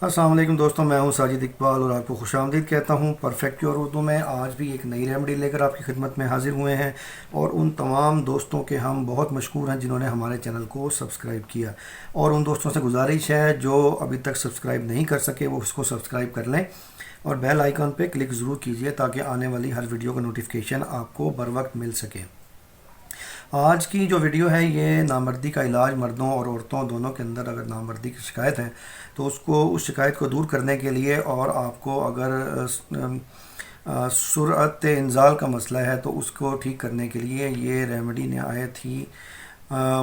अस्सलाम वालेकुम दोस्तों, मैं हूं साजिद इकबाल और आपको खुशामदीद कहता हूं परफेक्ट क्योर उर्दू में। आज भी एक नई रेमेडी लेकर आपकी खिदमत में हाजिर हुए हैं और उन तमाम दोस्तों के हम बहुत मशकूर हैं जिन्होंने हमारे चैनल को सब्सक्राइब किया। और उन दोस्तों से गुजारिश है जो अभी तक सब्सक्राइब नहीं कर सके वो उसको सब्सक्राइब कर लें और बेल आइकन पे क्लिक ज़रूर कीजिए ताकि आने वाली हर वीडियो का नोटिफिकेशन आपको बर वक्त मिल सके। आज की जो वीडियो है ये नामर्दी का इलाज। मर्दों और औरतों दोनों के अंदर अगर नामर्दी की शिकायत है तो उसको उस शिकायत को दूर करने के लिए, और आपको अगर सुरअत इंजाल का मसला है तो उसको ठीक करने के लिए ये रेमेडी नहायत ही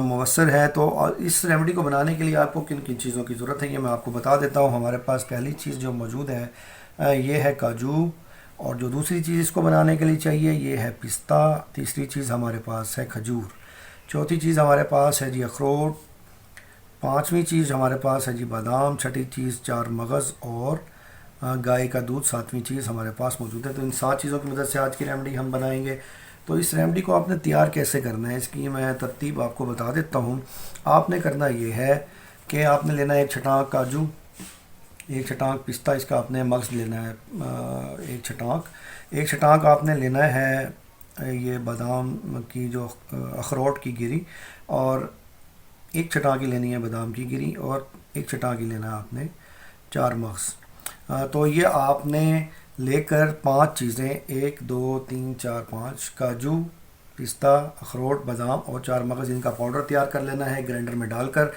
मवसर है। तो इस रेमेडी को बनाने के लिए आपको किन किन चीज़ों की ज़रूरत है ये मैं आपको बता देता हूँ। हमारे पास पहली चीज़ जो मौजूद है ये है काजू, और जो दूसरी चीज़ इसको बनाने के लिए चाहिए ये है पिस्ता। तीसरी चीज़ हमारे पास है खजूर। चौथी चीज़ हमारे पास है जी अखरोट। पांचवी चीज़ हमारे पास है जी बादाम। छठी चीज़ चार मगज़ और गाय का दूध। सातवीं चीज़ हमारे पास मौजूद है। तो इन 7 चीज़ों की मदद से आज की रेमेडी हम बनाएंगे। तो इस रेमेडी को आपने तैयार कैसे करना है इसकी मैं तरतीब आपको बता देता हूँ। आपने करना ये है कि आपने लेना है 1 छटाक काजू, 1 छटाक पिस्ता, इसका आपने मगज़ लेना है 1 छटाक आपने लेना है ये बादाम की जो अखरोट की गिरी, और 1 छटाक ही लेनी है बादाम की गिरी, और 1 छटाक ही लेना है आपने 4 मगज़। तो ये आपने लेकर 5 चीज़ें 1 2 3 4 5 काजू, पिस्ता, अखरोट, बादाम और 4 मगज़, इनका पाउडर तैयार कर लेना है ग्राइंडर में डालकर,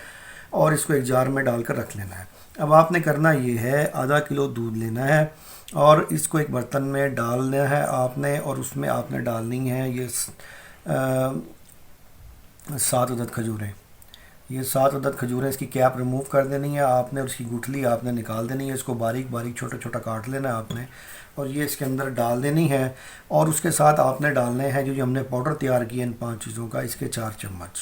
और इसको एक जार में डालकर रख लेना है। अब आपने करना ये है आधा किलो दूध लेना है और इसको एक बर्तन में डालना है आपने, और उसमें आपने डालनी है ये 7 अदद खजूरें। ये 7 अदद खजूरें, इसकी कैप रिमूव कर देनी है आपने और इसकी गुठली आपने निकाल देनी है। इसको बारीक बारीक छोटा छोटा काट लेना है आपने और ये इसके अंदर डाल देनी है। और उसके साथ आपने डालने हैं जो हमने पाउडर तैयार किया इन 5 चीज़ों का, इसके 4 चम्मच।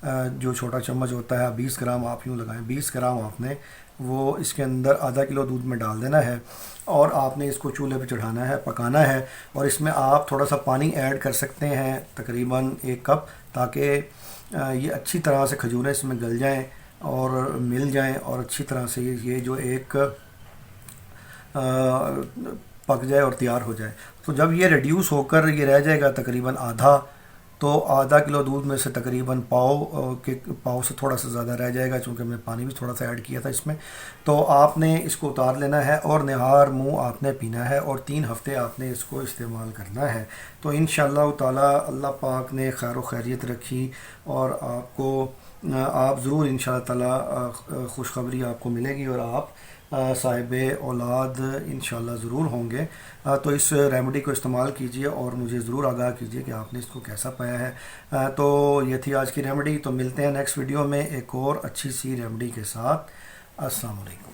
जो छोटा चम्मच होता है 20 ग्राम आप यूँ लगाएं, 20 ग्राम आपने वो इसके अंदर आधा किलो दूध में डाल देना है और आपने इसको चूल्हे पे चढ़ाना है, पकाना है। और इसमें आप थोड़ा सा पानी ऐड कर सकते हैं, तकरीबन 1 कप, ताकि ये अच्छी तरह से खजूरें इसमें गल जाएं और मिल जाएं और अच्छी तरह से ये जो एक पक जाए और तैयार हो जाए। तो जब ये रिड्यूस होकर ये रह जाएगा तकरीबन आधा, तो आधा किलो दूध में से तकरीबन पाव से थोड़ा सा ज़्यादा रह जाएगा, क्योंकि हमने पानी भी थोड़ा सा ऐड किया था इसमें। तो आपने इसको उतार लेना है और निहार मुंह आपने पीना है और 3 हफ्ते आपने इसको इस्तेमाल करना है। तो इंशाअल्लाह ताला अल्लाह पाक ने खैर खैरियत रखी और आप ज़रूर इंशाअल्लाह ताला खुशखबरी आपको मिलेगी और आप साहिबे औलाद इंशाअल्लाह ज़रूर होंगे। तो इस रेमेडी को इस्तेमाल कीजिए और मुझे ज़रूर आगाह कीजिए कि आपने इसको कैसा पाया है। तो ये थी आज की रेमेडी। तो मिलते हैं नेक्स्ट वीडियो में एक और अच्छी सी रेमेडी के साथ। अस्सलाम वालेकुम।